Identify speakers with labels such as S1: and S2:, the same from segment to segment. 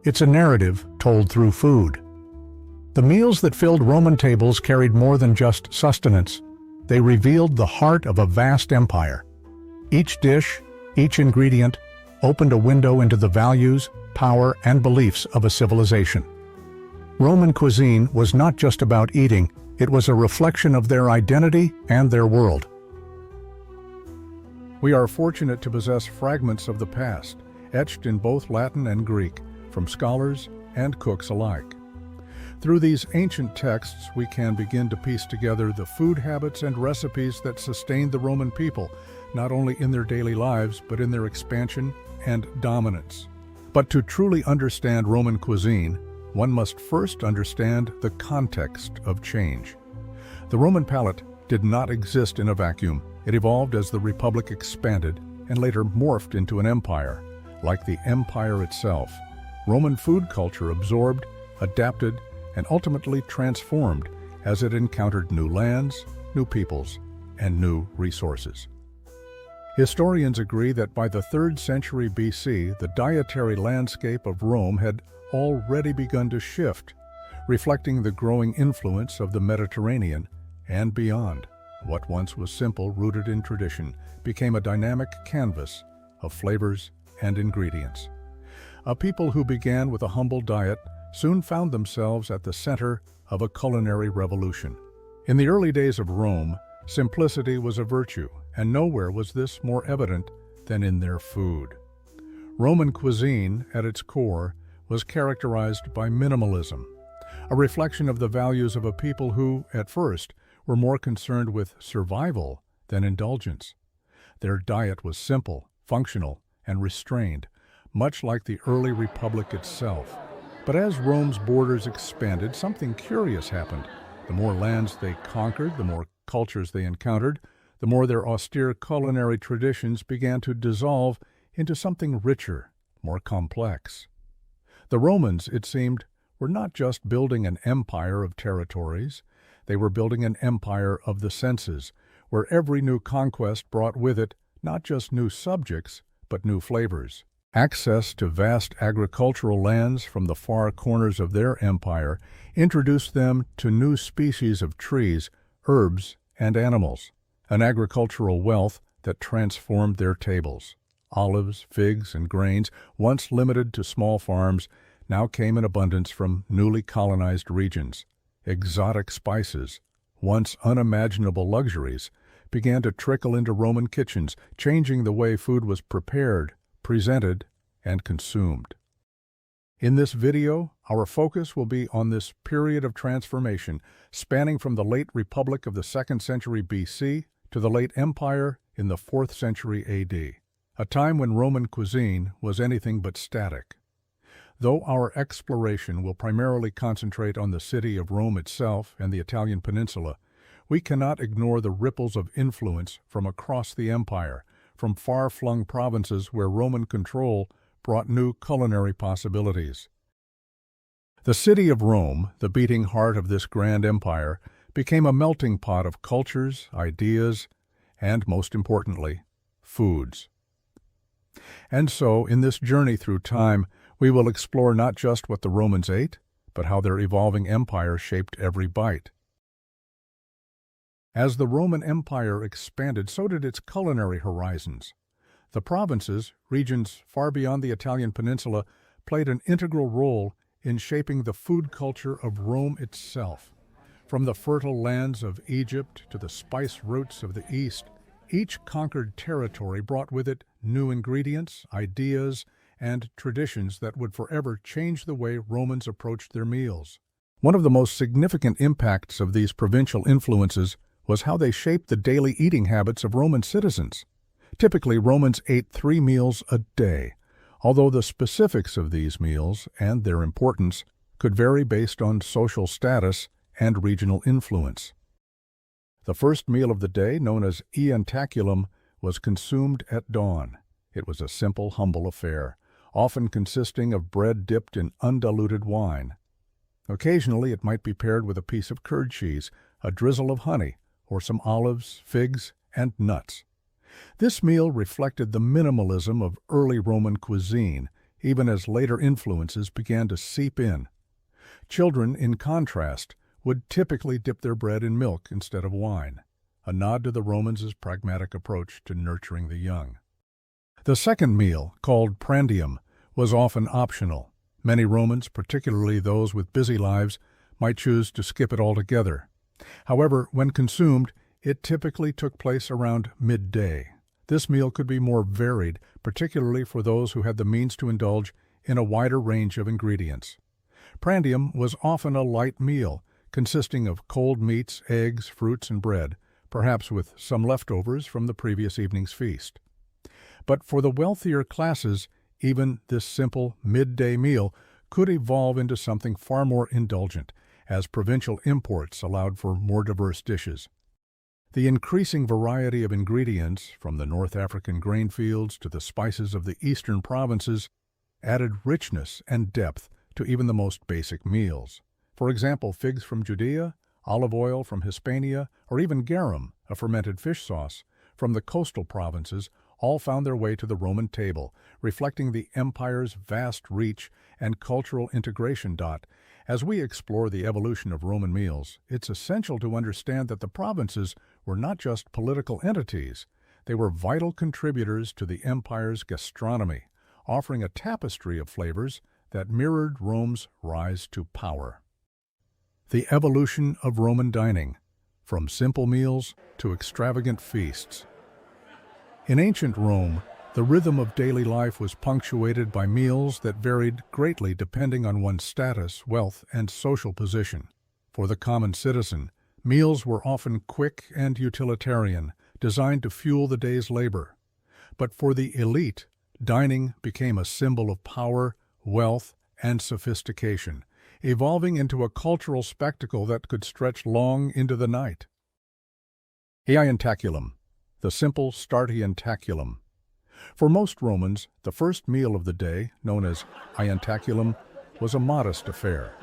S1: It's a narrative told through food. The meals that filled Roman tables carried more than just sustenance. They revealed the heart of a vast empire. Each dish, each ingredient, opened a window into the values, power, and beliefs of a civilization. Roman cuisine was not just about eating, it was a reflection of their identity and their world. We are fortunate to possess fragments of the past, etched in both Latin and Greek, from scholars and cooks alike. Through these ancient texts, we can begin to piece together the food habits and recipes that sustained the Roman people, not only in their daily lives, but in their expansion and dominance. But to truly understand Roman cuisine, one must first understand the context of change. The Roman palate did not exist in a vacuum. It evolved as the Republic expanded and later morphed into an empire. Like the empire itself, Roman food culture absorbed, adapted, and ultimately transformed as it encountered new lands, new peoples, and new resources. Historians agree that by the 3rd century BC, the dietary landscape of Rome had already begun to shift, reflecting the growing influence of the Mediterranean and beyond. What once was simple, rooted in tradition, became a dynamic canvas of flavors and ingredients. A people who began with a humble diet soon found themselves at the center of a culinary revolution. In the early days of Rome, simplicity was a virtue, and nowhere was this more evident than in their food. Roman cuisine, at its core, was characterized by minimalism, a reflection of the values of a people who, at first, were more concerned with survival than indulgence. Their diet was simple, functional, and restrained, much like the early republic itself. But as Rome's borders expanded, something curious happened. The more lands they conquered, the more cultures they encountered, the more their austere culinary traditions began to dissolve into something richer, more complex. The Romans, it seemed, were not just building an empire of territories, they were building an empire of the senses, where every new conquest brought with it not just new subjects, but new flavors. Access to vast agricultural lands from the far corners of their empire introduced them to new species of trees, herbs, and animals, an agricultural wealth that transformed their tables. Olives, figs, and grains, once limited to small farms, now came in abundance from newly colonized regions. Exotic spices, once unimaginable luxuries, began to trickle into Roman kitchens, changing the way food was prepared, presented, and consumed. In this video, our focus will be on this period of transformation, spanning from the late Republic of the 2nd century BC to the late Empire in the 4th century AD, a time when Roman cuisine was anything but static. Though our exploration will primarily concentrate on the city of Rome itself and the Italian peninsula, we cannot ignore the ripples of influence from across the empire, from far-flung provinces where Roman control brought new culinary possibilities. The city of Rome, the beating heart of this grand empire, became a melting pot of cultures, ideas, and, most importantly, foods. And so, in this journey through time, we will explore not just what the Romans ate, but how their evolving empire shaped every bite. As the Roman Empire expanded, so did its culinary horizons. The provinces, regions far beyond the Italian peninsula, played an integral role in shaping the food culture of Rome itself. From the fertile lands of Egypt to the spice routes of the East, each conquered territory brought with it new ingredients, ideas, and traditions that would forever change the way Romans approached their meals. One of the most significant impacts of these provincial influences was how they shaped the daily eating habits of Roman citizens. Typically, Romans ate 3 meals a day, although the specifics of these meals and their importance could vary based on social status and regional influence. The first meal of the day, known as ientaculum, was consumed at dawn. It was a simple, humble affair, often consisting of bread dipped in undiluted wine. Occasionally, it might be paired with a piece of curd cheese, a drizzle of honey, or some olives, figs, and nuts. This meal reflected the minimalism of early Roman cuisine, even as later influences began to seep in. Children, in contrast, would typically dip their bread in milk instead of wine, a nod to the Romans' pragmatic approach to nurturing the young. The second meal, called prandium, was often optional. Many Romans, particularly those with busy lives, might choose to skip it altogether. However, when consumed, it typically took place around midday. This meal could be more varied, particularly for those who had the means to indulge in a wider range of ingredients. Prandium was often a light meal, consisting of cold meats, eggs, fruits, and bread, perhaps with some leftovers from the previous evening's feast. But for the wealthier classes, even this simple midday meal could evolve into something far more indulgent, as provincial imports allowed for more diverse dishes. The increasing variety of ingredients, from the North African grain fields to the spices of the eastern provinces, added richness and depth to even the most basic meals. For example, figs from Judea, olive oil from Hispania, or even garum, a fermented fish sauce, from the coastal provinces, all found their way to the Roman table, reflecting the empire's vast reach and cultural integration. As we explore the evolution of Roman meals, it's essential to understand that the provinces were not just political entities. They were vital contributors to the empire's gastronomy, offering a tapestry of flavors that mirrored Rome's rise to power. The evolution of Roman dining, from simple meals to extravagant feasts. In ancient Rome, the rhythm of daily life was punctuated by meals that varied greatly depending on one's status, wealth, and social position. For the common citizen, meals were often quick and utilitarian, designed to fuel the day's labor. But for the elite, dining became a symbol of power, wealth, and sophistication, evolving into a cultural spectacle that could stretch long into the night. Iantaculum, the simple startiantaculum. For most Romans, the first meal of the day, known as iantaculum, was a modest affair.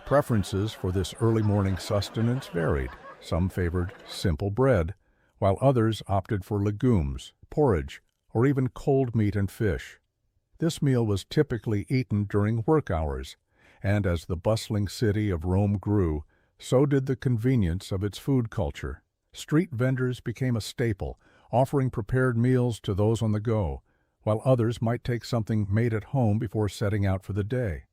S1: Preferences for this early morning sustenance varied. Some favored simple bread, while others opted for legumes, porridge, or even cold meat and fish. This meal was typically eaten during work hours, and as the bustling city of Rome grew, so did the convenience of its food culture. Street vendors became a staple, offering prepared meals to those on the go, while others might take something made at home before setting out for the day.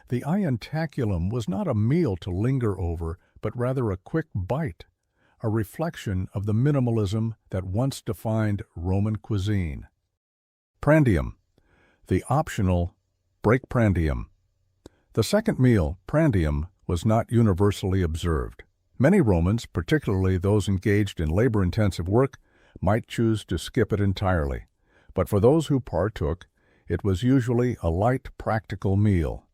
S1: The iantaculum was not a meal to linger over, but rather a quick bite, a reflection of the minimalism that once defined Roman cuisine. Prandium, the optional prandium. The second meal, prandium, was not universally observed. Many Romans, particularly those engaged in labor-intensive work, might choose to skip it entirely, but for those who partook, it was usually a light, practical meal.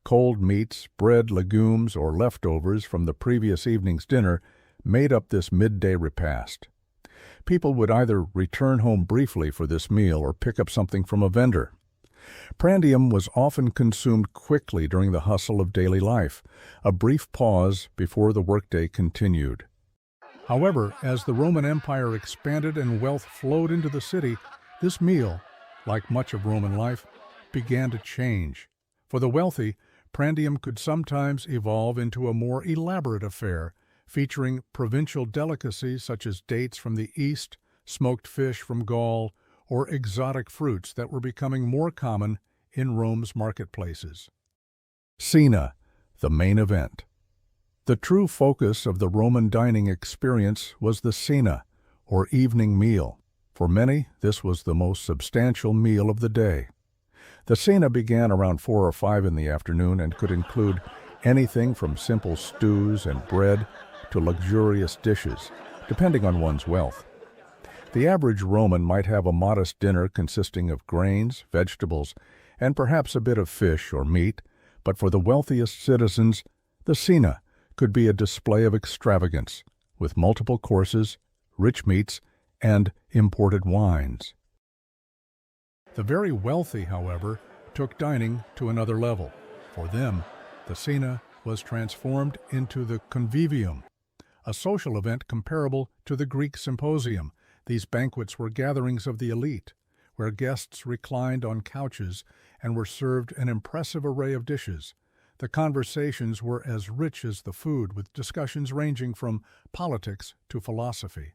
S1: Cold meats, bread, legumes, or leftovers from the previous evening's dinner made up this midday repast. People would either return home briefly for this meal or pick up something from a vendor. Prandium was often consumed quickly during the hustle of daily life, a brief pause before the workday continued. However, as the Roman Empire expanded and wealth flowed into the city, this meal, like much of Roman life, began to change. For the wealthy, prandium could sometimes evolve into a more elaborate affair, featuring provincial delicacies such as dates from the east, smoked fish from Gaul, or exotic fruits that were becoming more common in Rome's marketplaces. Cena, the main event. The true focus of the Roman dining experience was the Cena, or evening meal. For many, this was the most substantial meal of the day. The Cena began around 4 or 5 in the afternoon and could include anything from simple stews and bread to luxurious dishes, depending on one's wealth. The average Roman might have a modest dinner consisting of grains, vegetables, and perhaps a bit of fish or meat, but for the wealthiest citizens, the Cena could be a display of extravagance, with multiple courses, rich meats, and imported wines. The very wealthy, however, took dining to another level. For them, the Cena was transformed into the Convivium, a social event comparable to the Greek symposium. These banquets were gatherings of the elite, where guests reclined on couches and were served an impressive array of dishes. The conversations were as rich as the food, with discussions ranging from politics to philosophy.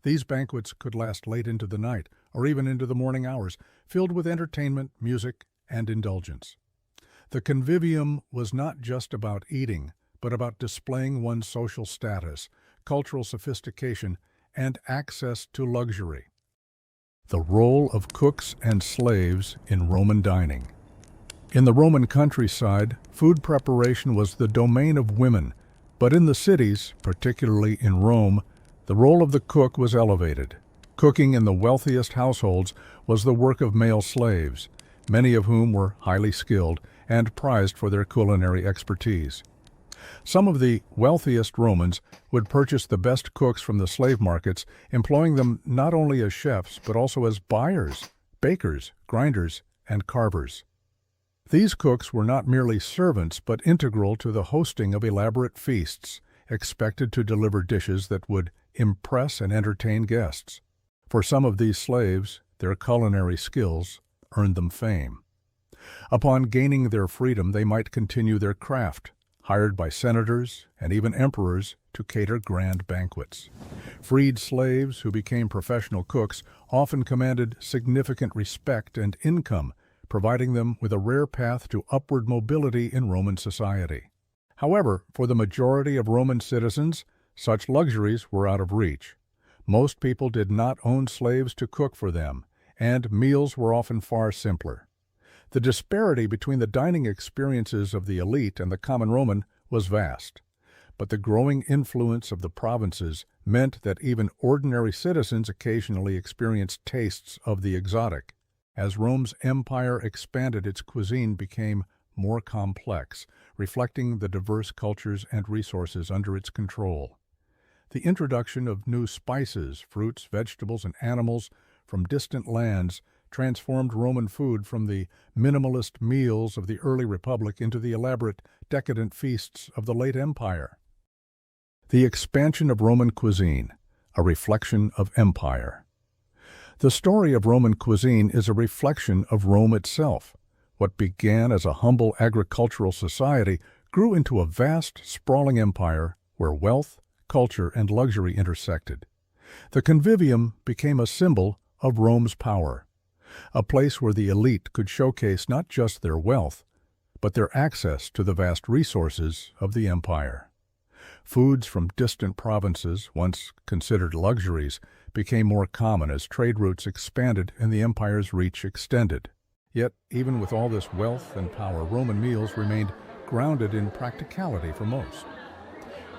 S1: These banquets could last late into the night or even into the morning hours, filled with entertainment, music, and indulgence. The convivium was not just about eating, but about displaying one's social status, cultural sophistication, and access to luxury. The role of cooks and slaves in Roman dining. In the Roman countryside, food preparation was the domain of women, but in the cities, particularly in Rome, the role of the cook was elevated. Cooking in the wealthiest households was the work of male slaves, many of whom were highly skilled and prized for their culinary expertise. Some of the wealthiest Romans would purchase the best cooks from the slave markets, employing them not only as chefs but also as buyers, bakers, grinders, and carvers. These cooks were not merely servants but integral to the hosting of elaborate feasts, expected to deliver dishes that would impress and entertain guests. For some of these slaves, their culinary skills earned them fame. Upon gaining their freedom, they might continue their craft, hired by senators and even emperors to cater grand banquets. Freed slaves who became professional cooks often commanded significant respect and income, providing them with a rare path to upward mobility in Roman society. However, for the majority of Roman citizens, such luxuries were out of reach. Most people did not own slaves to cook for them, and meals were often far simpler. The disparity between the dining experiences of the elite and the common Roman was vast, but the growing influence of the provinces meant that even ordinary citizens occasionally experienced tastes of the exotic. As Rome's empire expanded, its cuisine became more complex, reflecting the diverse cultures and resources under its control. The introduction of new spices, fruits, vegetables, and animals from distant lands transformed Roman food from the minimalist meals of the early Republic into the elaborate, decadent feasts of the late Empire. The expansion of Roman cuisine, a reflection of empire. The story of Roman cuisine is a reflection of Rome itself. What began as a humble agricultural society grew into a vast, sprawling empire where wealth, culture, and luxury intersected. The Convivium became a symbol of Rome's power, a place where the elite could showcase not just their wealth, but their access to the vast resources of the empire. Foods from distant provinces, once considered luxuries, became more common as trade routes expanded and the empire's reach extended. Yet, even with all this wealth and power, Roman meals remained grounded in practicality for most.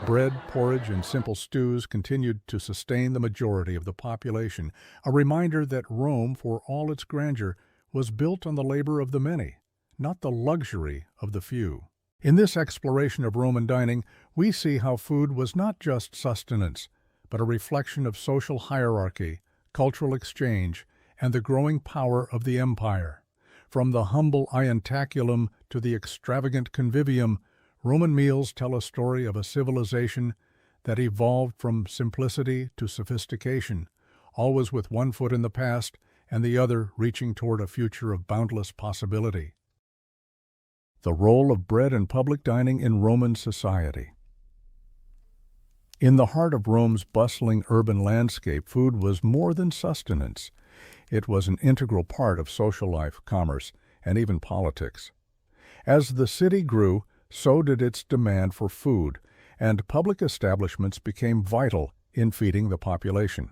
S1: Bread, porridge, and simple stews continued to sustain the majority of the population, a reminder that Rome, for all its grandeur, was built on the labor of the many, not the luxury of the few. In this exploration of Roman dining, we see how food was not just sustenance, but a reflection of social hierarchy, cultural exchange, and the growing power of the empire. From the humble ientaculum to the extravagant convivium, Roman meals tell a story of a civilization that evolved from simplicity to sophistication, always with one foot in the past and the other reaching toward a future of boundless possibility. The role of bread in public dining in Roman society. In the heart of Rome's bustling urban landscape, food was more than sustenance. It was an integral part of social life, commerce, and even politics. As the city grew, so did its demand for food, and public establishments became vital in feeding the population.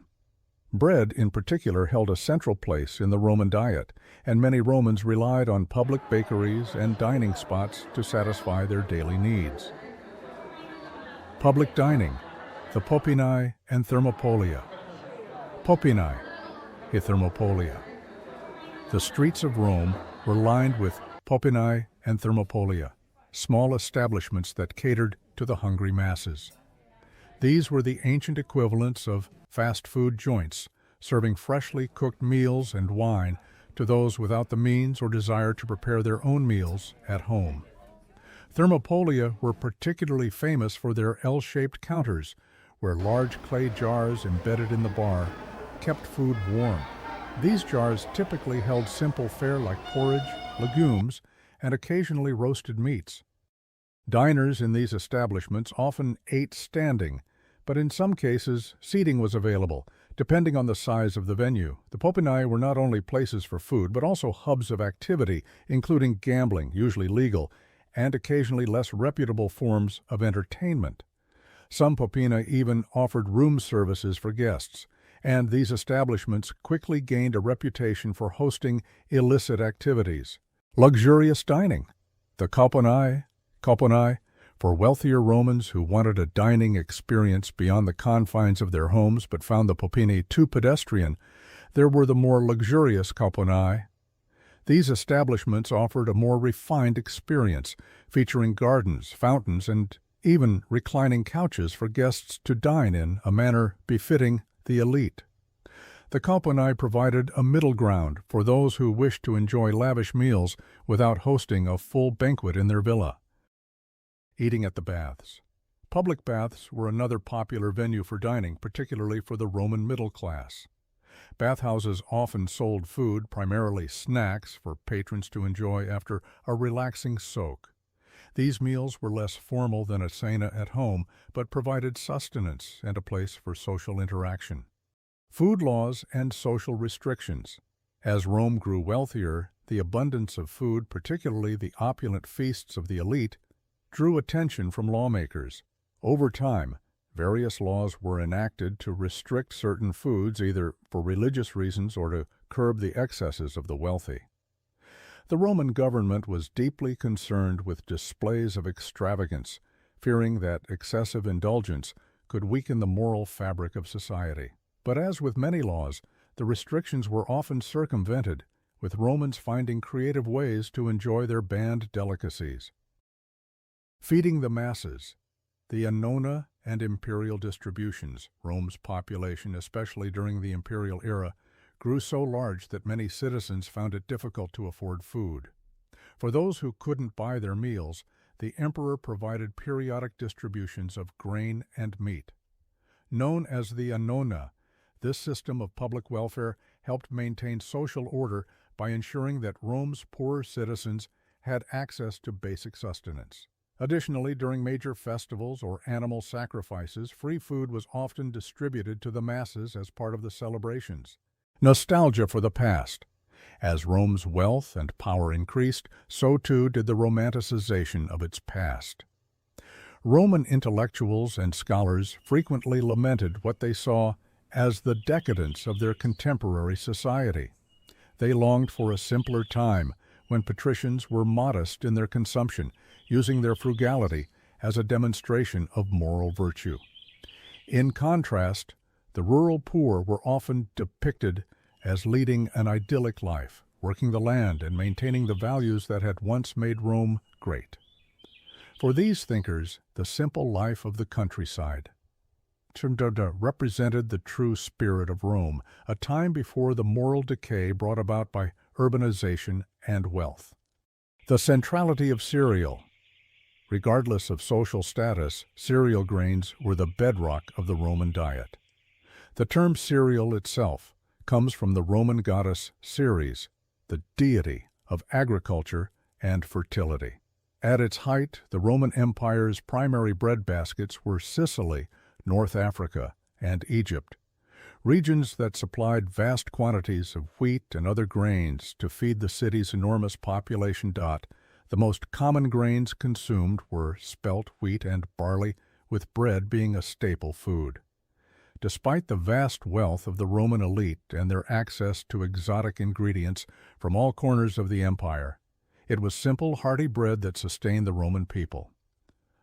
S1: Bread, in particular, held a central place in the Roman diet, and many Romans relied on public bakeries and dining spots to satisfy their daily needs. Public dining, the popinae and thermopolia. Popinae, a thermopolia. The streets of Rome were lined with popinae and thermopolia, small establishments that catered to the hungry masses. These were the ancient equivalents of fast food joints, serving freshly cooked meals and wine to those without the means or desire to prepare their own meals at home. Thermopolia were particularly famous for their L-shaped counters, where large clay jars embedded in the bar kept food warm. These jars typically held simple fare like porridge, legumes, and occasionally roasted meats. Diners in these establishments often ate standing, but in some cases seating was available, depending on the size of the venue. The popinae were not only places for food, but also hubs of activity, including gambling, usually legal, and occasionally less reputable forms of entertainment. Some popinae even offered room services for guests, and these establishments quickly gained a reputation for hosting illicit activities. Luxurious dining. The Cauponae, for wealthier Romans who wanted a dining experience beyond the confines of their homes but found the popinae too pedestrian, there were the more luxurious Cauponae. These establishments offered a more refined experience, featuring gardens, fountains, and even reclining couches for guests to dine in a manner befitting the elite. The Cauponae provided a middle ground for those who wished to enjoy lavish meals without hosting a full banquet in their villa. Eating at the baths. Public baths were another popular venue for dining, particularly for the Roman middle class. Bathhouses often sold food, primarily snacks, for patrons to enjoy after a relaxing soak. These meals were less formal than a cena at home, but provided sustenance and a place for social interaction. Food laws and social restrictions. As Rome grew wealthier, the abundance of food, particularly the opulent feasts of the elite, drew attention from lawmakers. Over time, various laws were enacted to restrict certain foods either for religious reasons or to curb the excesses of the wealthy. The Roman government was deeply concerned with displays of extravagance, fearing that excessive indulgence could weaken the moral fabric of society. But as with many laws, the restrictions were often circumvented, with Romans finding creative ways to enjoy their banned delicacies. Feeding the masses. The annona and imperial distributions. Rome's population, especially during the imperial era, grew so large that many citizens found it difficult to afford food. For those who couldn't buy their meals, the emperor provided periodic distributions of grain and meat. Known as the annona, this system of public welfare helped maintain social order by ensuring that Rome's poorer citizens had access to basic sustenance. Additionally, during major festivals or animal sacrifices, free food was often distributed to the masses as part of the celebrations. Nostalgia for the past. As Rome's wealth and power increased, so too did the romanticization of its past. Roman intellectuals and scholars frequently lamented what they saw as the decadence of their contemporary society. They longed for a simpler time when patricians were modest in their consumption, using their frugality as a demonstration of moral virtue. In contrast, the rural poor were often depicted as leading an idyllic life, working the land and maintaining the values that had once made Rome great. For these thinkers, the simple life of the countryside represented the true spirit of Rome, a time before the moral decay brought about by urbanization and wealth. The centrality of cereal. Regardless of social status, cereal grains were the bedrock of the Roman diet. The term cereal itself comes from the Roman goddess Ceres, the deity of agriculture and fertility. At its height, the Roman Empire's primary bread baskets were Sicily, North Africa, and Egypt, regions that supplied vast quantities of wheat and other grains to feed the city's enormous population. The most common grains consumed were spelt wheat and barley, with bread being a staple food. Despite the vast wealth of the Roman elite and their access to exotic ingredients from all corners of the empire, it was simple, hearty bread that sustained the Roman people.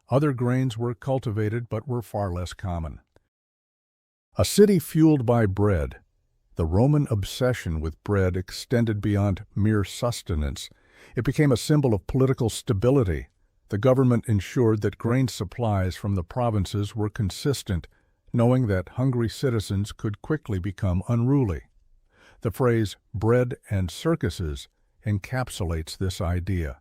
S1: Other grains were cultivated but were far less common. A city fueled by bread. The Roman obsession with bread extended beyond mere sustenance. It became a symbol of political stability. The government ensured that grain supplies from the provinces were consistent, knowing that hungry citizens could quickly become unruly. The phrase bread and circuses encapsulates this idea.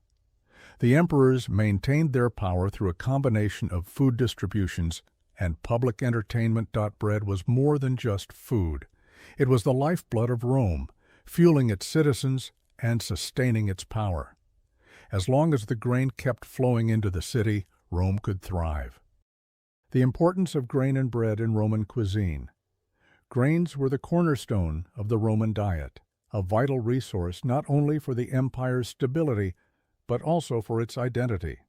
S1: The emperors maintained their power through a combination of food distributions and public entertainment. Bread was more than just food. It was the lifeblood of Rome, fueling its citizens and sustaining its power. As long as the grain kept flowing into the city, Rome could thrive. The importance of grain and bread in Roman cuisine. Grains were the cornerstone of the Roman diet, a vital resource not only for the empire's stability, but also for its identity.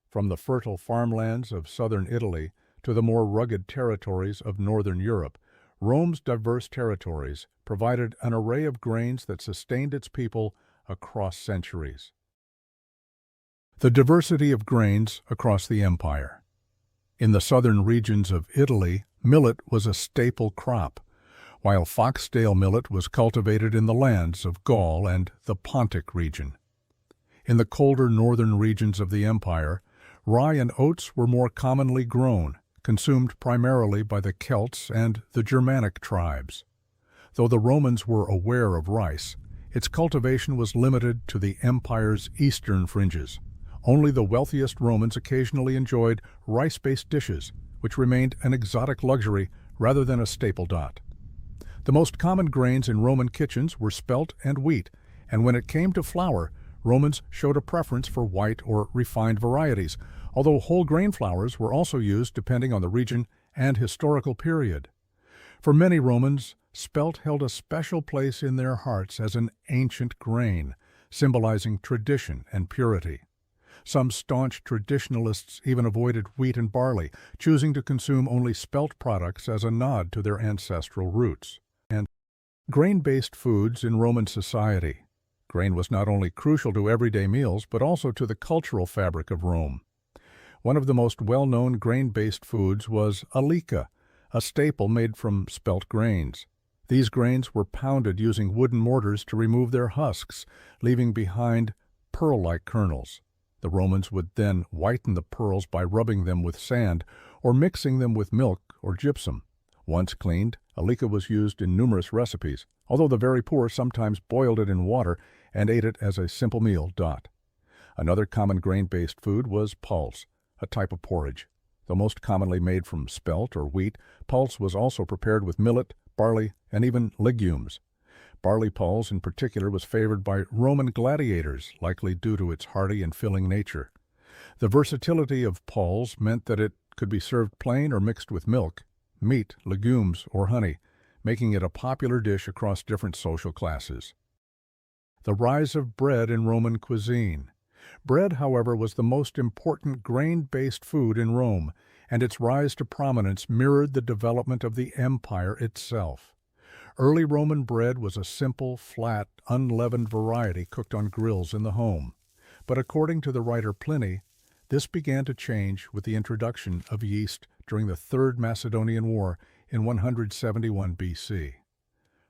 S1: From the fertile farmlands of southern Italy to the more rugged territories of northern Europe, Rome's diverse territories provided an array of grains that sustained its people across centuries. The diversity of grains across the empire. In the southern regions of Italy, millet was a staple crop, while foxtail millet was cultivated in the lands of Gaul and the Pontic region. In the colder northern regions of the empire, rye and oats were more commonly grown, consumed primarily by the Celts and the Germanic tribes. Though the Romans were aware of rice, its cultivation was limited to the empire's eastern fringes. Only the wealthiest Romans occasionally enjoyed rice-based dishes, which remained an exotic luxury rather than a staple diet. The most common grains in Roman kitchens were spelt and wheat, and when it came to flour, Romans showed a preference for white or refined varieties, although whole grain flours were also used depending on the region and historical period. For many Romans, spelt held a special place in their hearts as an ancient grain, symbolizing tradition and purity. Some staunch traditionalists even avoided wheat and barley, choosing to consume only spelt products as a nod to their ancestral roots. And grain-based foods in Roman society. Grain was not only crucial to everyday meals, but also to the cultural fabric of Rome. One of the most well-known grain-based foods was alica, a staple made from spelt grains. These grains were pounded using wooden mortars to remove their husks, leaving behind pearl-like kernels. The Romans would then whiten the pearls by rubbing them with sand or mixing them with milk or gypsum. Once cleaned, alica was used in numerous recipes, although the very poor sometimes boiled it in water and ate it as a simple meal. Another common grain-based food was pulse, a type of porridge. Though most commonly made from spelt or wheat, pulse was also prepared with millet, barley, and even legumes. Barley pulse in particular was favored by Roman gladiators, likely due to its hearty and filling nature. The versatility of pulse meant that it could be served plain or mixed with milk, meat, legumes, or honey, making it a popular dish across different social classes. The rise of bread in Roman cuisine. Bread, however, was the most important grain-based food in Rome, and its rise to prominence mirrored the development of the empire itself. Early Roman bread was a simple, flat, unleavened variety cooked on grills in the home. But according to the writer Pliny, this began to change with the introduction of yeast during the Third Macedonian War in 171 BC.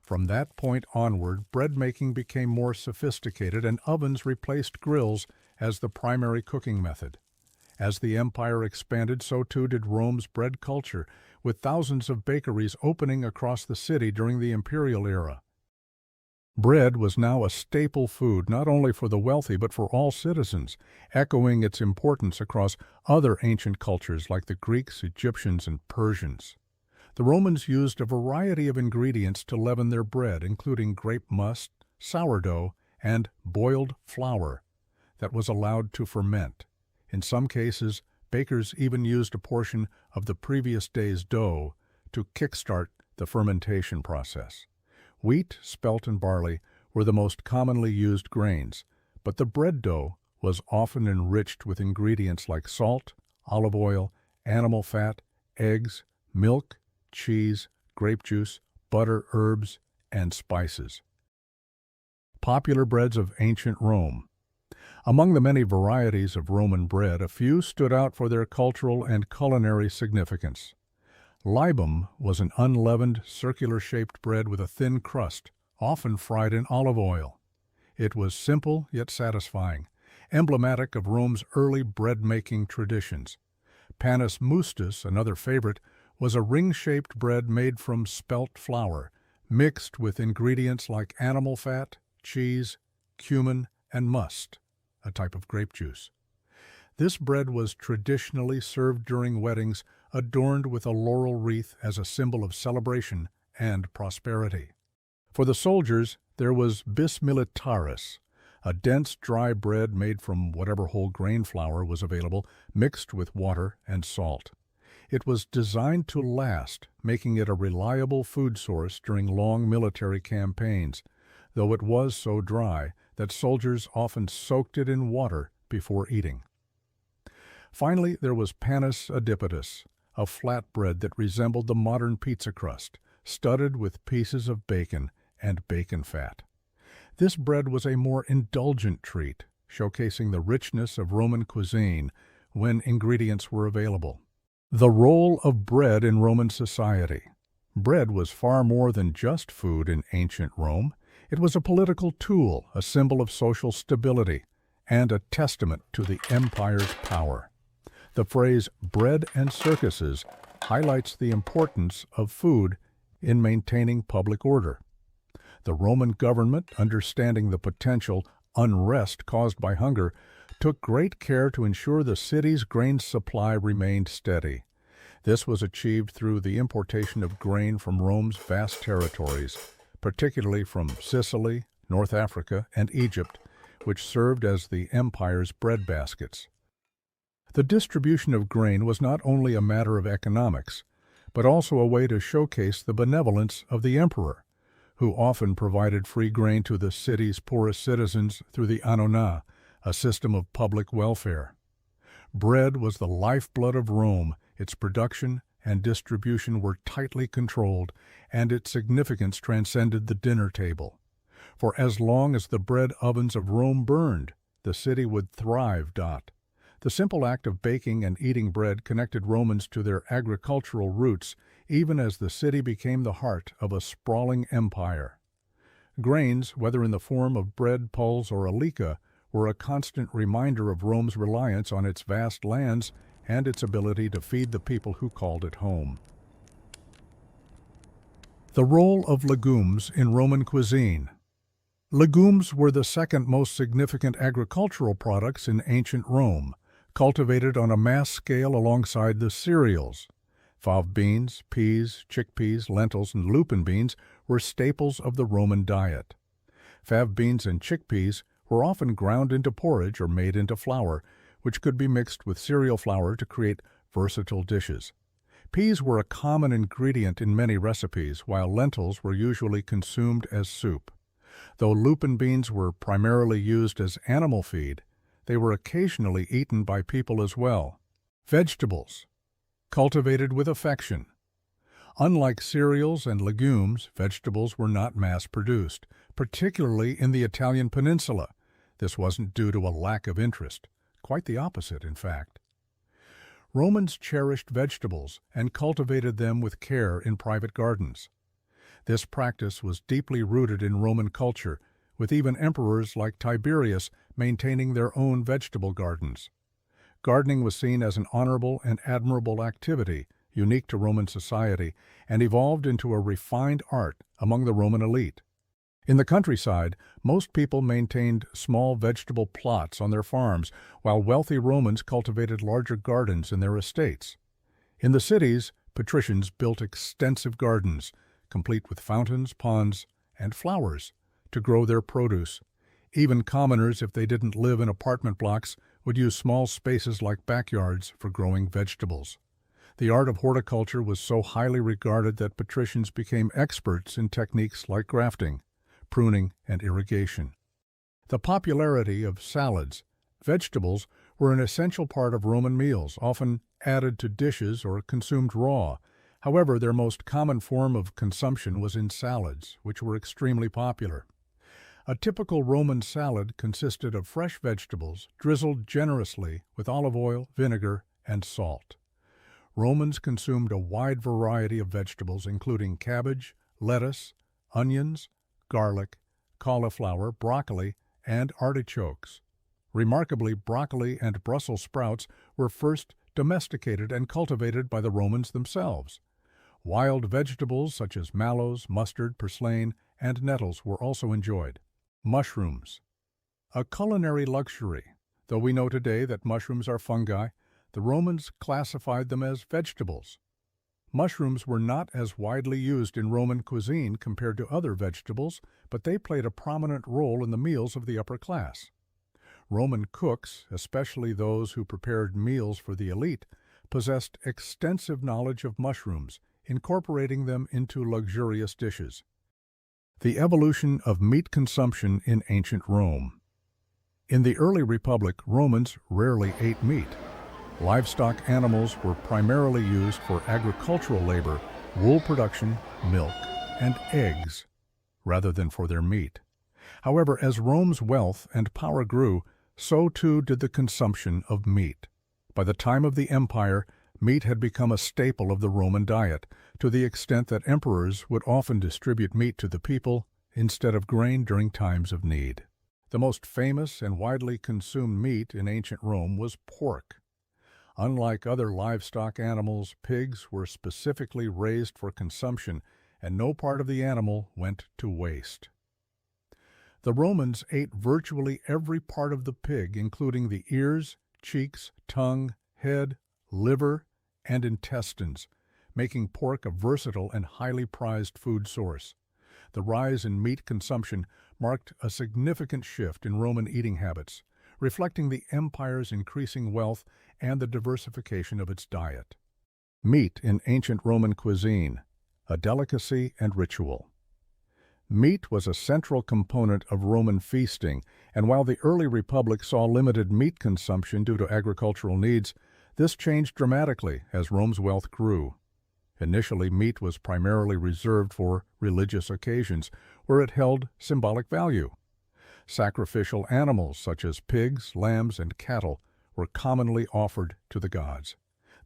S1: From that point onward, bread-making became more sophisticated and ovens replaced grills as the primary cooking method. As the empire expanded, so too did Rome's bread culture, with thousands of bakeries opening across the city during the imperial era. Bread was now a staple food not only for the wealthy but for all citizens, echoing its importance across other ancient cultures like the Greeks, Egyptians, and Persians. The Romans used a variety of ingredients to leaven their bread, including grape must, sourdough, and boiled flour that was allowed to ferment. In some cases, bakers even used a portion of the previous day's dough to kickstart the fermentation process. Wheat, spelt, and barley were the most commonly used grains, but the bread dough was often enriched with ingredients like salt, olive oil, animal fat, eggs, milk, cheese, grape juice, butter, herbs, and spices. Popular breads of ancient Rome. Among the many varieties of Roman bread, a few stood out for their cultural and culinary significance. Libum was an unleavened, circular-shaped bread with a thin crust, often fried in olive oil. It was simple yet satisfying, emblematic of Rome's early bread-making traditions. Panis mustus, another favorite, was a ring-shaped bread made from spelt flour, mixed with ingredients like animal fat, cheese, cumin, and must, a type of grape juice. This bread was traditionally served during weddings, adorned with a laurel wreath as a symbol of celebration and prosperity. For the soldiers, there was bis militaris, a dense dry bread made from whatever whole grain flour was available, mixed with water and salt. It was designed to last, making it a reliable food source during long military campaigns, though it was so dry that soldiers often soaked it in water before eating. Finally, there was panis adipitus, a flat bread that resembled the modern pizza crust, studded with pieces of bacon and bacon fat. This bread was a more indulgent treat, showcasing the richness of Roman cuisine when ingredients were available. The role of bread in Roman society. Bread was far more than just food in ancient Rome. It was a political tool, a symbol of social stability, and a testament to the empire's power. The phrase bread and circuses highlights the importance of food in maintaining public order. The Roman government, understanding the potential unrest caused by hunger, took great care to ensure the city's grain supply remained steady. This was achieved through the importation of grain from Rome's vast territories, particularly from Sicily, North Africa, and Egypt, which served as the empire's bread baskets. The distribution of grain was not only a matter of economics, but also a way to showcase the benevolence of the emperor, who often provided free grain to the city's poorest citizens through the annona, a system of public welfare. Bread was the lifeblood of Rome. Its production and distribution were tightly controlled, and its significance transcended the dinner table. For as long as the bread ovens of Rome burned, the city would thrive. The simple act of baking and eating bread connected Romans to their agricultural roots, even as the city became the heart of a sprawling empire. Grains, whether in the form of bread, pulse, or alica, were a constant reminder of Rome's reliance on its vast lands and its ability to feed the people who called it home. The role of legumes in Roman cuisine. Legumes were the second most significant agricultural products in ancient Rome, cultivated on a mass scale alongside the cereals. Fava beans, peas, chickpeas, lentils, and lupin beans were staples of the Roman diet. Fava beans and chickpeas were often ground into porridge or made into flour, which could be mixed with cereal flour to create versatile dishes. Peas were a common ingredient in many recipes, while lentils were usually consumed as soup. Though lupin beans were primarily used as animal feed, they were occasionally eaten by people as well. Vegetables, cultivated with affection. Unlike cereals and legumes, vegetables were not mass-produced, particularly in the Italian peninsula. This wasn't due to a lack of interest. Quite the opposite, in fact. Romans cherished vegetables and cultivated them with care in private gardens. This practice was deeply rooted in Roman culture, with even emperors like Tiberius maintaining their own vegetable gardens. Gardening was seen as an honorable and admirable activity, unique to Roman society, and evolved into a refined art among the Roman elite. In the countryside, most people maintained small vegetable plots on their farms, while wealthy Romans cultivated larger gardens in their estates. In the cities, patricians built extensive gardens, complete with fountains, ponds, and flowers, to grow their produce. Even commoners, if they didn't live in apartment blocks, would use small spaces like backyards for growing vegetables. The art of horticulture was so highly regarded that patricians became experts in techniques like grafting, pruning, and irrigation. The popularity of salads. Vegetables were an essential part of Roman meals, often added to dishes or consumed raw. However, their most common form of consumption was in salads, which were extremely popular. A typical Roman salad consisted of fresh vegetables drizzled generously with olive oil, vinegar, and salt. Romans consumed a wide variety of vegetables, including cabbage, lettuce, onions, garlic, cauliflower, broccoli, and artichokes. Remarkably, broccoli and Brussels sprouts were first domesticated and cultivated by the Romans themselves. Wild vegetables such as mallows, mustard, purslane, and nettles were also enjoyed. Mushrooms. A culinary luxury. Though we know today that mushrooms are fungi, the Romans classified them as vegetables. Mushrooms were not as widely used in Roman cuisine compared to other vegetables, but they played a prominent role in the meals of the upper class. Roman cooks, especially those who prepared meals for the elite, possessed extensive knowledge of mushrooms, incorporating them into luxurious dishes. The evolution of meat consumption in ancient Rome. In the early Republic, Romans rarely ate meat. Livestock animals were primarily used for agricultural labor, wool production, milk, and eggs, rather than for their meat. However, as Rome's wealth and power grew, so too did the consumption of meat. By the time of the empire, meat had become a staple of the Roman diet, to the extent that emperors would often distribute meat to the people instead of grain during times of need. The most famous and widely consumed meat in ancient Rome was pork. Unlike other livestock animals, pigs were specifically raised for consumption, and no part of the animal went to waste. The Romans ate virtually every part of the pig, including the ears, cheeks, tongue, head, liver, and intestines, making pork a versatile and highly prized food source. The rise in meat consumption marked a significant shift in Roman eating habits, reflecting the empire's increasing wealth and the diversification of its diet. Meat in ancient Roman cuisine, a delicacy and ritual. Meat was a central component of Roman feasting, and while the early Republic saw limited meat consumption due to agricultural needs, this changed dramatically as Rome's wealth grew. Initially, meat was primarily reserved for religious occasions, where it held symbolic value. Sacrificial animals such as pigs, lambs, and cattle were commonly offered to the gods.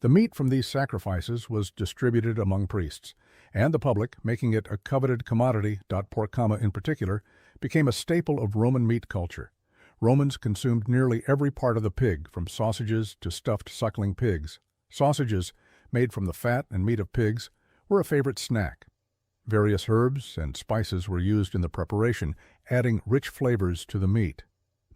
S1: The meat from these sacrifices was distributed among priests, and the public, making it a coveted commodity. Pork in particular, became a staple of Roman meat culture. Romans consumed nearly every part of the pig, from sausages to stuffed suckling pigs. Sausages, made from the fat and meat of pigs, were a favorite snack. Various herbs and spices were used in the preparation, adding rich flavors to the meat.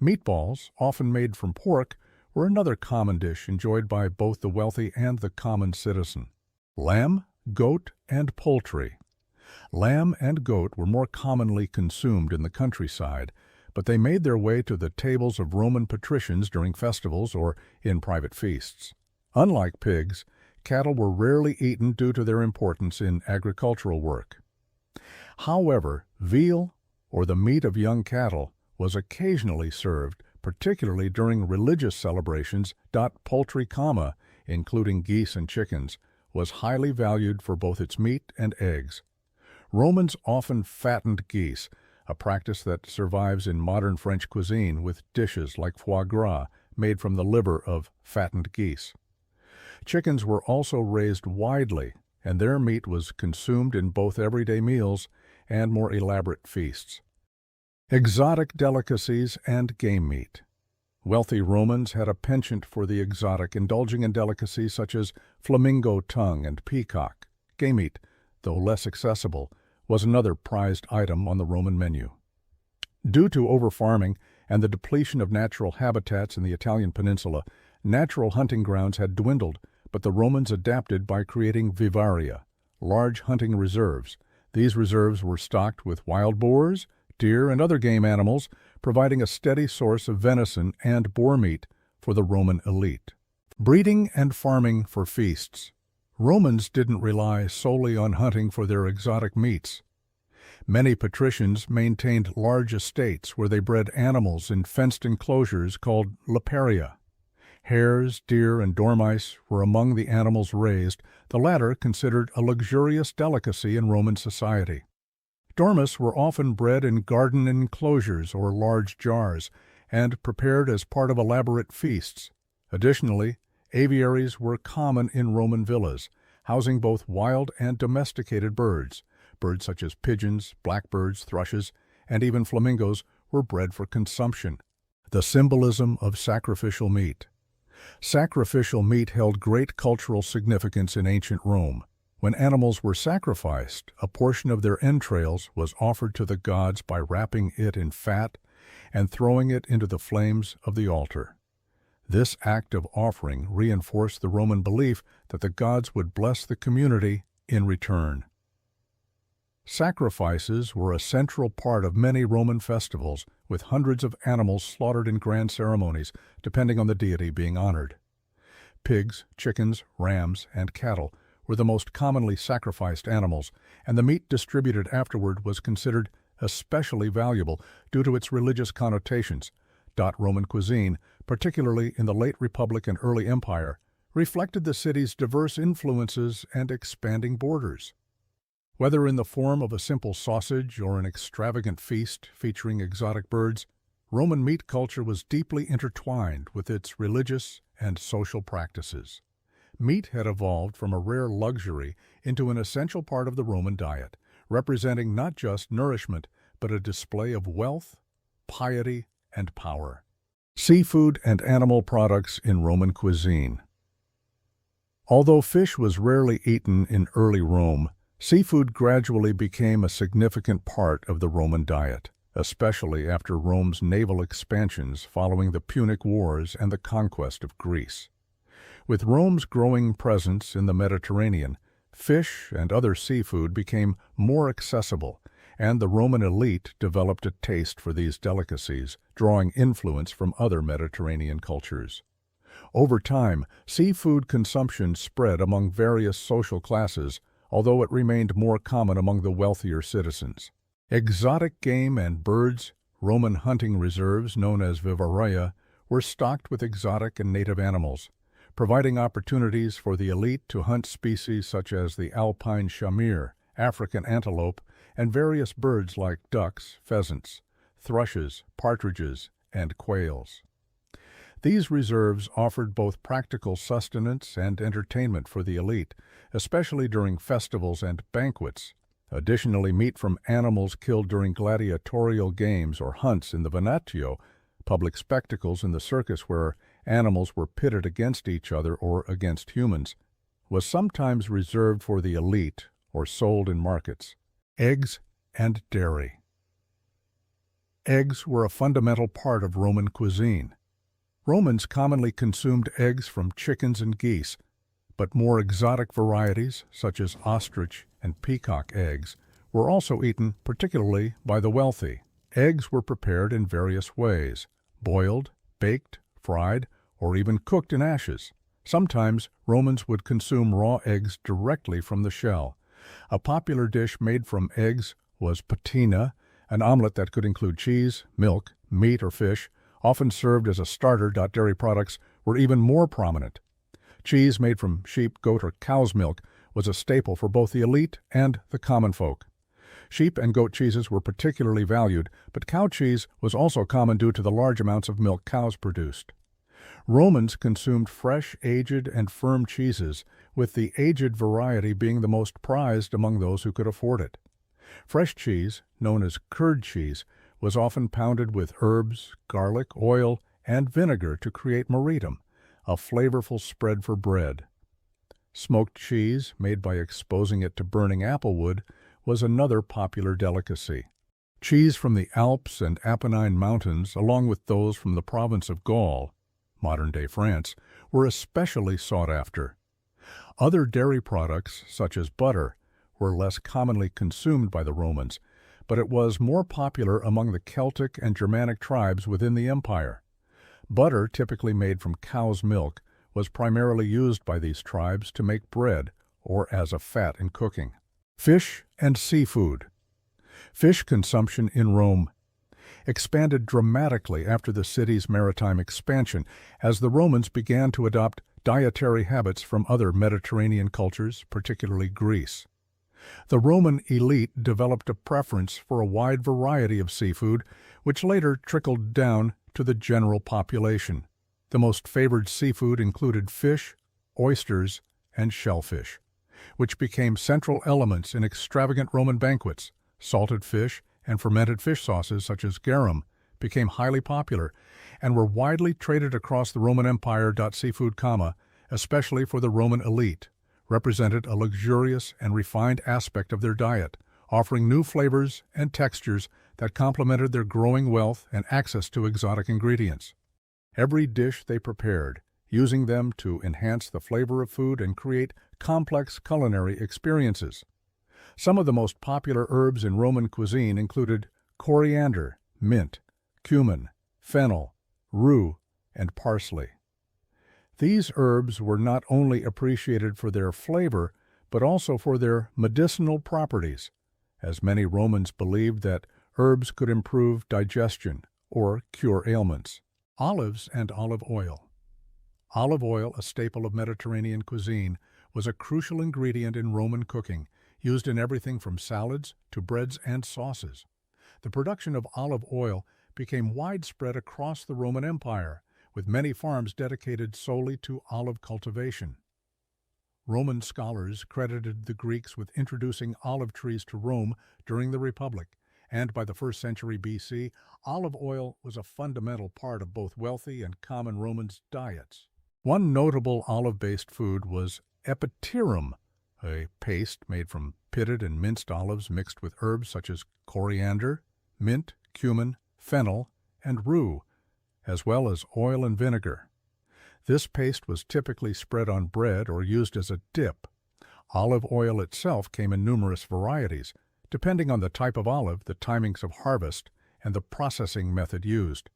S1: Meatballs, often made from pork, were another common dish enjoyed by both the wealthy and the common citizen. Lamb, goat, and poultry. Lamb and goat were more commonly consumed in the countryside, but they made their way to the tables of Roman patricians during festivals or in private feasts. Unlike pigs, cattle were rarely eaten due to their importance in agricultural work. However, veal, or the meat of young cattle, was occasionally served, particularly during religious celebrations. Poultry, including geese and chickens, was highly valued for both its meat and eggs. Romans often fattened geese, a practice that survives in modern French cuisine with dishes like foie gras made from the liver of fattened geese. Chickens were also raised widely, and their meat was consumed in both everyday meals and more elaborate feasts. Exotic delicacies and game meat. Wealthy Romans had a penchant for the exotic, indulging in delicacies such as flamingo tongue and peacock. Game meat, though less accessible, was another prized item on the Roman menu. Due to overfarming and the depletion of natural habitats in the Italian peninsula, natural hunting grounds had dwindled, but the Romans adapted by creating vivaria, large hunting reserves. These reserves were stocked with wild boars, deer, and other game animals, providing a steady source of venison and boar meat for the Roman elite. Breeding and farming for feasts. Romans didn't rely solely on hunting for their exotic meats. Many patricians maintained large estates where they bred animals in fenced enclosures called laparia. Hares, deer, and dormice were among the animals raised, the latter considered a luxurious delicacy in Roman society. Dormice were often bred in garden enclosures or large jars, and prepared as part of elaborate feasts. Additionally, aviaries were common in Roman villas, housing both wild and domesticated birds. Birds such as pigeons, blackbirds, thrushes, and even flamingos were bred for consumption. The symbolism of sacrificial meat. Sacrificial meat held great cultural significance in ancient Rome. When animals were sacrificed, a portion of their entrails was offered to the gods by wrapping it in fat and throwing it into the flames of the altar. This act of offering reinforced the Roman belief that the gods would bless the community in return. Sacrifices were a central part of many Roman festivals, with hundreds of animals slaughtered in grand ceremonies, depending on the deity being honored. Pigs, chickens, rams, and cattle were the most commonly sacrificed animals, and the meat distributed afterward was considered especially valuable due to its religious connotations. Roman cuisine, particularly in the late Republic and early Empire, reflected the city's diverse influences and expanding borders. Whether in the form of a simple sausage or an extravagant feast featuring exotic birds, Roman meat culture was deeply intertwined with its religious and social practices. Meat had evolved from a rare luxury into an essential part of the Roman diet, representing not just nourishment, but a display of wealth, piety, and power. Seafood and animal products in Roman cuisine. Although fish was rarely eaten in early Rome, seafood gradually became a significant part of the Roman diet, especially after Rome's naval expansions following the Punic Wars and the conquest of Greece. With Rome's growing presence in the Mediterranean, fish and other seafood became more accessible, and the Roman elite developed a taste for these delicacies, drawing influence from other Mediterranean cultures. Over time, seafood consumption spread among various social classes, although it remained more common among the wealthier citizens. Exotic game and birds, Roman hunting reserves known as vivaria, were stocked with exotic and native animals, providing opportunities for the elite to hunt species such as the alpine shamir, African antelope, and various birds like ducks, pheasants, thrushes, partridges, and quails. These reserves offered both practical sustenance and entertainment for the elite, especially during festivals and banquets. Additionally, meat from animals killed during gladiatorial games or hunts in the venatio, public spectacles in the circus where animals were pitted against each other or against humans, was sometimes reserved for the elite or sold in markets. Eggs and dairy. Eggs were a fundamental part of Roman cuisine. Romans commonly consumed eggs from chickens and geese, but more exotic varieties, such as ostrich and peacock eggs, were also eaten, particularly by the wealthy. Eggs were prepared in various ways: boiled, baked, fried, or even cooked in ashes. Sometimes Romans would consume raw eggs directly from the shell. A popular dish made from eggs was patina, an omelet that could include cheese, milk, meat, or fish, often served as a starter. Dairy products were even more prominent. Cheese made from sheep, goat, or cow's milk was a staple for both the elite and the common folk. Sheep and goat cheeses were particularly valued, but cow cheese was also common due to the large amounts of milk cows produced. Romans consumed fresh, aged, and firm cheeses, with the aged variety being the most prized among those who could afford it. Fresh cheese, known as curd cheese, was often pounded with herbs, garlic, oil, and vinegar to create moritum, a flavorful spread for bread. Smoked cheese, made by exposing it to burning applewood, was another popular delicacy. Cheese from the Alps and Apennine Mountains, along with those from the province of Gaul, modern-day France, were especially sought after. Other dairy products, such as butter, were less commonly consumed by the Romans, but it was more popular among the Celtic and Germanic tribes within the empire. Butter, typically made from cow's milk, was primarily used by these tribes to make bread or as a fat in cooking. Fish and seafood. Fish consumption in Rome expanded dramatically after the city's maritime expansion as the Romans began to adopt dietary habits from other Mediterranean cultures, particularly Greece. The Roman elite developed a preference for a wide variety of seafood, which later trickled down to the general population. The most favored seafood included fish, oysters, and shellfish, which became central elements in extravagant Roman banquets. Salted fish and fermented fish sauces such as garum became highly popular and were widely traded across the Roman Empire. Seafood, especially for the Roman elite, represented a luxurious and refined aspect of their diet, offering new flavors and textures that complemented their growing wealth and access to exotic ingredients. every dish they prepared, using them to enhance the flavor of food and create complex culinary experiences. Some of the most popular herbs in Roman cuisine included coriander, mint, cumin, fennel, rue, and parsley. These herbs were not only appreciated for their flavor, but also for their medicinal properties, as many Romans believed that herbs could improve digestion or cure ailments. Olives and olive oil. Olive oil, a staple of Mediterranean cuisine, was a crucial ingredient in Roman cooking, used in everything from salads to breads and sauces. The production of olive oil became widespread across the Roman Empire, with many farms dedicated solely to olive cultivation. Roman scholars credited the Greeks with introducing olive trees to Rome during the Republic, and by the 1st century BC, olive oil was a fundamental part of both wealthy and common Romans' diets. One notable olive-based food was epiterum, a paste made from pitted and minced olives mixed with herbs such as coriander, mint, cumin, fennel, and rue, as well as oil and vinegar. This paste was typically spread on bread or used as a dip. Olive oil itself came in numerous varieties, depending on the type of olive, the timings of harvest, and the processing method used.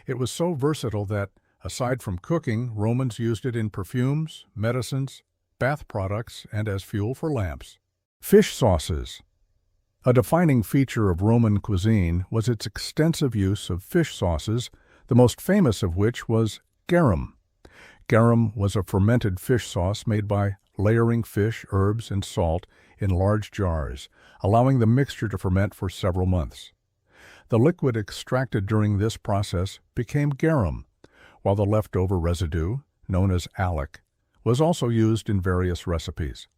S1: It was so versatile that, aside from cooking, Romans used it in perfumes, medicines, bath products, and as fuel for lamps. Fish sauces. A defining feature of Roman cuisine was its extensive use of fish sauces, the most famous of which was garum. Garum was a fermented fish sauce made by layering fish, herbs, and salt in large jars, allowing the mixture to ferment for several months. The liquid extracted during this process became garum, while the leftover residue, known as alec, was also used in various recipes.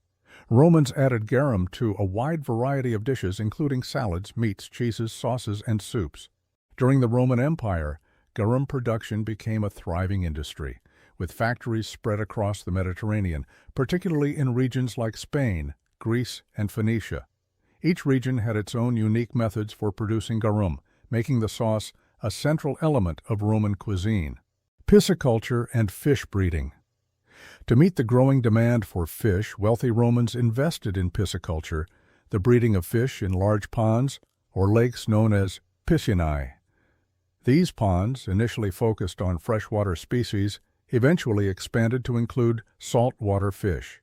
S1: Romans added garum to a wide variety of dishes, including salads, meats, cheeses, sauces, and soups. During the Roman Empire, garum production became a thriving industry, with factories spread across the Mediterranean, particularly in regions like Spain, Greece, and Phoenicia. Each region had its own unique methods for producing garum, making the sauce a central element of Roman cuisine. Pisciculture and fish breeding. To meet the growing demand for fish, wealthy Romans invested in pisciculture, the breeding of fish in large ponds or lakes known as piscinae. These ponds, initially focused on freshwater species, eventually expanded to include saltwater fish.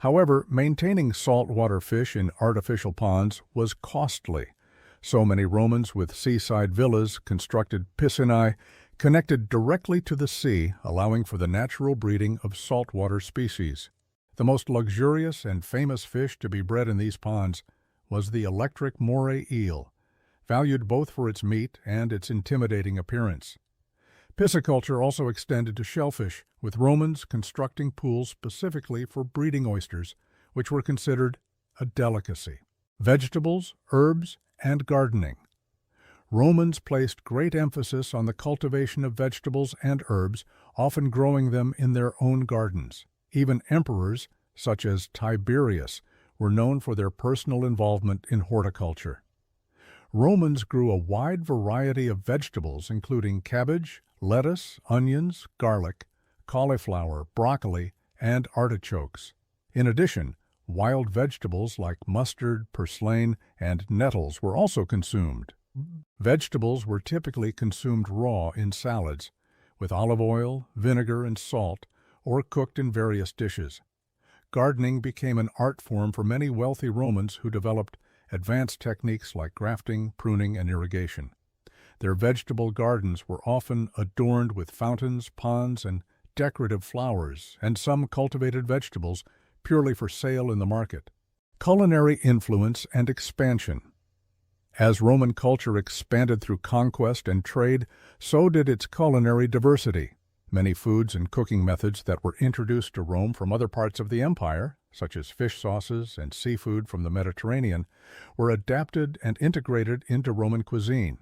S1: However, maintaining saltwater fish in artificial ponds was costly. So many Romans with seaside villas constructed piscinae connected directly to the sea, allowing for the natural breeding of saltwater species. The most luxurious and famous fish to be bred in these ponds was the electric moray eel, valued both for its meat and its intimidating appearance. Pisciculture also extended to shellfish, with Romans constructing pools specifically for breeding oysters, which were considered a delicacy. Vegetables, herbs, and gardening. Romans placed great emphasis on the cultivation of vegetables and herbs, often growing them in their own gardens. Even emperors, such as Tiberius, were known for their personal involvement in horticulture. Romans grew a wide variety of vegetables, including cabbage, lettuce, onions, garlic, cauliflower, broccoli, and artichokes. In addition, wild vegetables like mustard, purslane, and nettles were also consumed. Vegetables were typically consumed raw in salads, with olive oil, vinegar, and salt, or cooked in various dishes. Gardening became an art form for many wealthy Romans who developed advanced techniques like grafting, pruning, and irrigation. Their vegetable gardens were often adorned with fountains, ponds, and decorative flowers, and some cultivated vegetables purely for sale in the market. Culinary influence and expansion. As Roman culture expanded through conquest and trade, so did its culinary diversity. Many foods and cooking methods that were introduced to Rome from other parts of the empire, such as fish sauces and seafood from the Mediterranean, were adapted and integrated into Roman cuisine.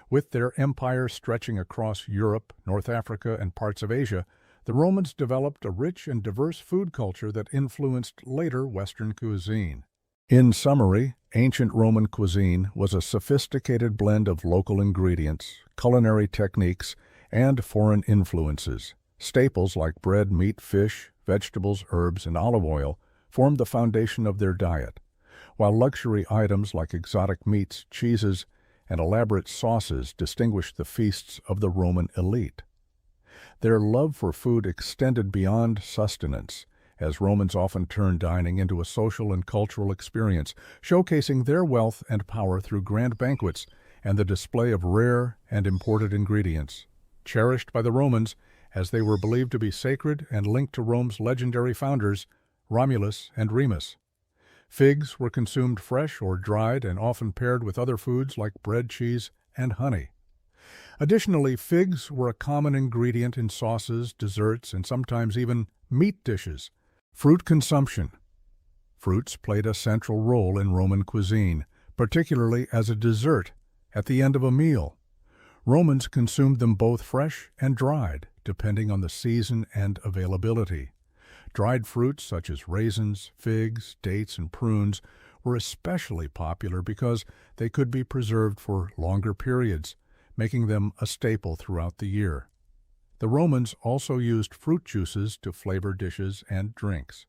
S1: With their empire stretching across Europe, North Africa, and parts of Asia, the Romans developed a rich and diverse food culture that influenced later Western cuisine. In summary, ancient Roman cuisine was a sophisticated blend of local ingredients, culinary techniques, and foreign influences. Staples like bread, meat, fish, vegetables, herbs, and olive oil formed the foundation of their diet, while luxury items like exotic meats, cheeses, and elaborate sauces distinguished the feasts of the Roman elite. Their love for food extended beyond sustenance, as Romans often turned dining into a social and cultural experience, showcasing their wealth and power through grand banquets and the display of rare and imported ingredients, cherished by the Romans as they were believed to be sacred and linked to Rome's legendary founders, Romulus and Remus. Figs were consumed fresh or dried and often paired with other foods like bread, cheese, and honey. Additionally, figs were a common ingredient in sauces, desserts, and sometimes even meat dishes. Fruit consumption. Fruits played a central role in Roman cuisine, particularly as a dessert at the end of a meal. Romans consumed them both fresh and dried, depending on the season and availability. Dried fruits such as raisins, figs, dates, and prunes were especially popular because they could be preserved for longer periods, making them a staple throughout the year. The Romans also used fruit juices to flavor dishes and drinks.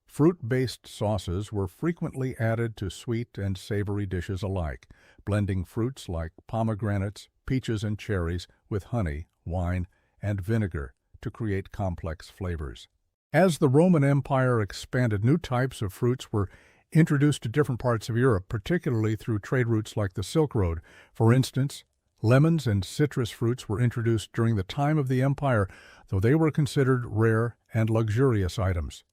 S1: Fruit-based sauces were frequently added to sweet and savory dishes alike, blending fruits like pomegranates, peaches, and cherries with honey, wine, and vinegar to create complex flavors. As the Roman Empire expanded, new types of fruits were introduced to different parts of Europe, particularly through trade routes like the Silk Road. For instance, lemons and citrus fruits were introduced during the time of the empire, though they were considered rare and luxurious items.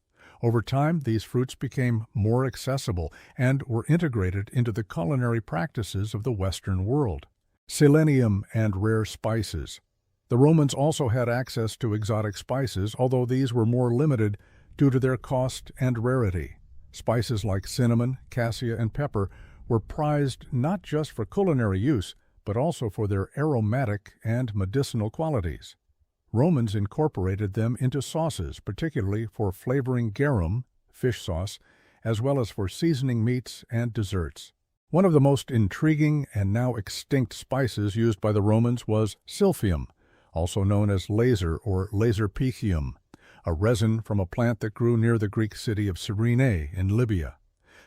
S1: Over time, these fruits became more accessible and were integrated into the culinary practices of the Western world. Selenium and rare spices. The Romans also had access to exotic spices, although these were more limited due to their cost and rarity. Spices like cinnamon, cassia, and pepper were prized not just for culinary use, but also for their aromatic and medicinal qualities. Romans incorporated them into sauces, particularly for flavoring garum, fish sauce, as well as for seasoning meats and desserts. One of the most intriguing and now extinct spices used by the Romans was silphium, also known as laser or laserpecium, a resin from a plant that grew near the Greek city of Cyrene in Libya.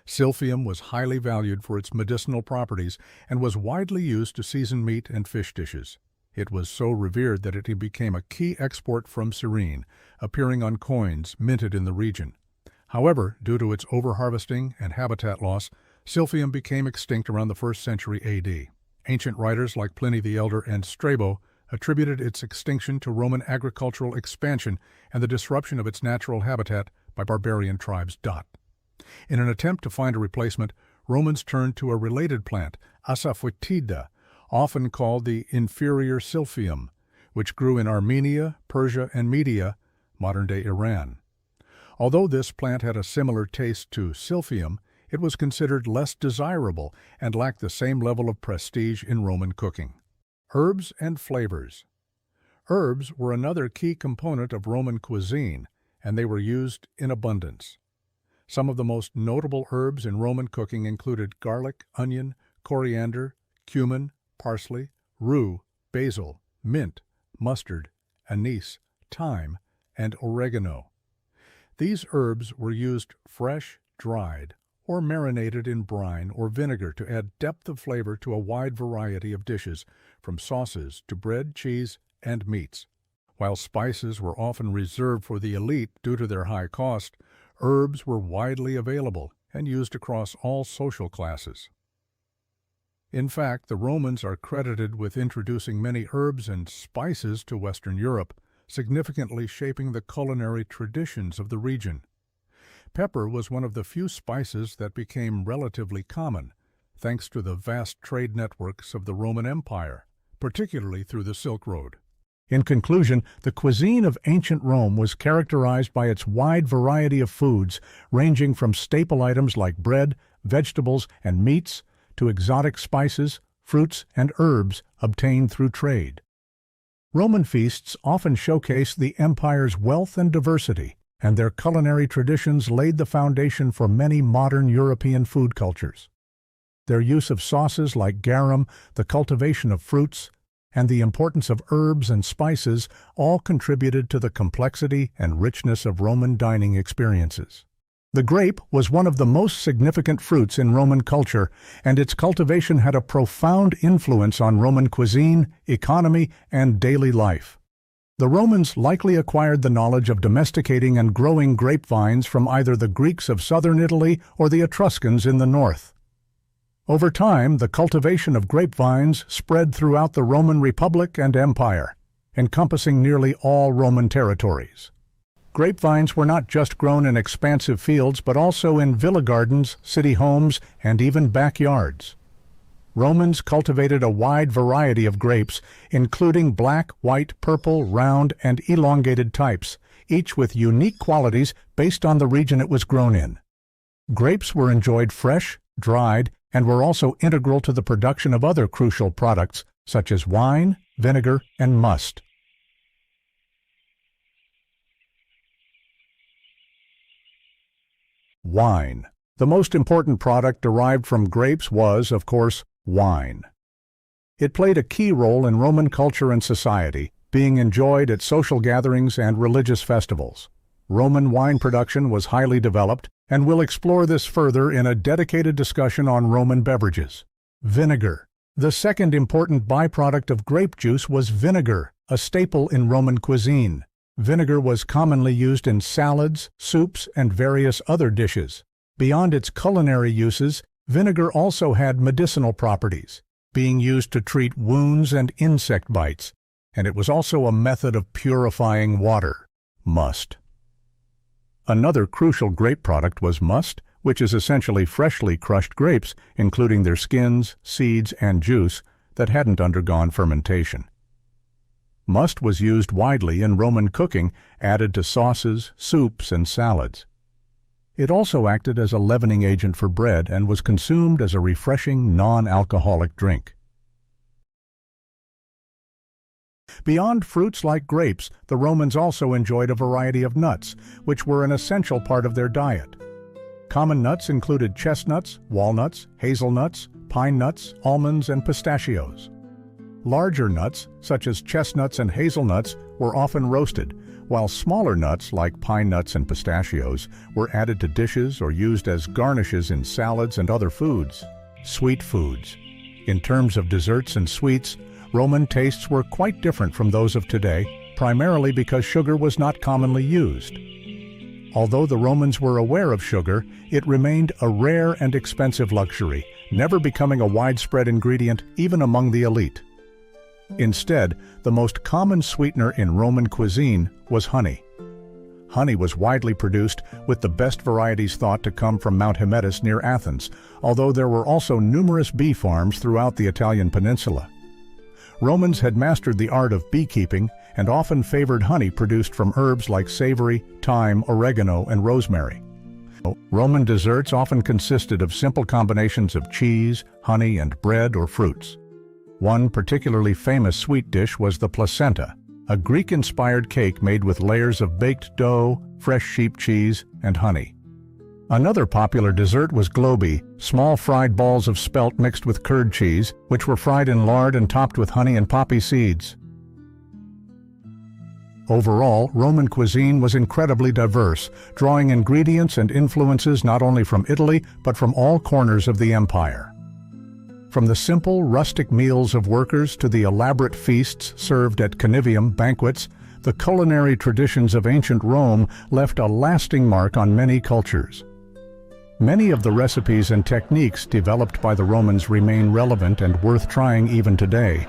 S1: Silphium was highly valued for its medicinal properties and was widely used to season meat and fish dishes. It was so revered that it became a key export from Cyrene, appearing on coins minted in the region. However, due to its overharvesting and habitat loss, silphium became extinct around the 1st century AD. Ancient writers like Pliny the Elder and Strabo attributed its extinction to Roman agricultural expansion and the disruption of its natural habitat by barbarian tribes. In an attempt to find a replacement, Romans turned to a related plant, asafoetida, often called the inferior silphium, which grew in Armenia, Persia, and Media, modern-day Iran. Although this plant had a similar taste to silphium, it was considered less desirable and lacked the same level of prestige in Roman cooking. Herbs and flavors. Herbs were another key component of Roman cuisine, and they were used in abundance. Some of the most notable herbs in Roman cooking included garlic, onion, coriander, cumin, parsley, rue, basil, mint, mustard, anise, thyme, and oregano. These herbs were used fresh, dried, or marinated in brine or vinegar to add depth of flavor to a wide variety of dishes, from sauces to bread, cheese, and meats. While spices were often reserved for the elite due to their high cost, herbs were widely available and used across all social classes. In fact, the Romans are credited with introducing many herbs and spices to Western Europe, significantly shaping the culinary traditions of the region. Pepper was one of the few spices that became relatively common, thanks to the vast trade networks of the Roman Empire, particularly through the Silk Road. In conclusion, the cuisine of ancient Rome was characterized by its wide variety of foods, ranging from staple items like bread, vegetables, and meats, to exotic spices, fruits, and herbs obtained through trade. Roman feasts often showcased the empire's wealth and diversity, and their culinary traditions laid the foundation for many modern European food cultures. Their use of sauces like garum, the cultivation of fruits, and the importance of herbs and spices all contributed to the complexity and richness of Roman dining experiences. The grape was one of the most significant fruits in Roman culture, and its cultivation had a profound influence on Roman cuisine, economy, and daily life. The Romans likely acquired the knowledge of domesticating and growing grapevines from either the Greeks of southern Italy or the Etruscans in the north. Over time, the cultivation of grapevines spread throughout the Roman Republic and Empire, encompassing nearly all Roman territories. Grapevines were not just grown in expansive fields, but also in villa gardens, city homes, and even backyards. Romans cultivated a wide variety of grapes, including black, white, purple, round, and elongated types, each with unique qualities based on the region it was grown in. Grapes were enjoyed fresh, dried, and were also integral to the production of other crucial products, such as wine, vinegar, and must. Wine. The most important product derived from grapes was, of course, wine. It played a key role in Roman culture and society, being enjoyed at social gatherings and religious festivals. Roman wine production was highly developed, and we'll explore this further in a dedicated discussion on Roman beverages. Vinegar. The second important byproduct of grape juice was vinegar, a staple in Roman cuisine. Vinegar was commonly used in salads, soups, and various other dishes. Beyond its culinary uses, vinegar also had medicinal properties, being used to treat wounds and insect bites, and it was also a method of purifying water. Must. Another crucial grape product was must, which is essentially freshly crushed grapes, including their skins, seeds, and juice, that hadn't undergone fermentation. Must was used widely in Roman cooking, added to sauces, soups, and salads. It also acted as a leavening agent for bread and was consumed as a refreshing, non-alcoholic drink. Beyond fruits like grapes, the Romans also enjoyed a variety of nuts, which were an essential part of their diet. Common nuts included chestnuts, walnuts, hazelnuts, pine nuts, almonds, and pistachios. Larger nuts, such as chestnuts and hazelnuts, were often roasted, while smaller nuts like pine nuts and pistachios were added to dishes or used as garnishes in salads and other foods. Sweet foods. In terms of desserts and sweets, Roman tastes were quite different from those of today, primarily because sugar was not commonly used. Although the Romans were aware of sugar, it remained a rare and expensive luxury, never becoming a widespread ingredient even among the elite. Instead, the most common sweetener in Roman cuisine was honey. Honey was widely produced, with the best varieties thought to come from Mount Hymettus near Athens, although there were also numerous bee farms throughout the Italian peninsula. Romans had mastered the art of beekeeping and often favored honey produced from herbs like savory, thyme, oregano, and rosemary. Roman desserts often consisted of simple combinations of cheese, honey, and bread or fruits. One particularly famous sweet dish was the placenta, a Greek-inspired cake made with layers of baked dough, fresh sheep cheese, and honey. Another popular dessert was globi, small fried balls of spelt mixed with curd cheese, which were fried in lard and topped with honey and poppy seeds. Overall, Roman cuisine was incredibly diverse, drawing ingredients and influences not only from Italy, but from all corners of the empire. From the simple, rustic meals of workers to the elaborate feasts served at Convivium banquets, the culinary traditions of ancient Rome left a lasting mark on many cultures. Many of the recipes and techniques developed by the Romans remain relevant and worth trying even today,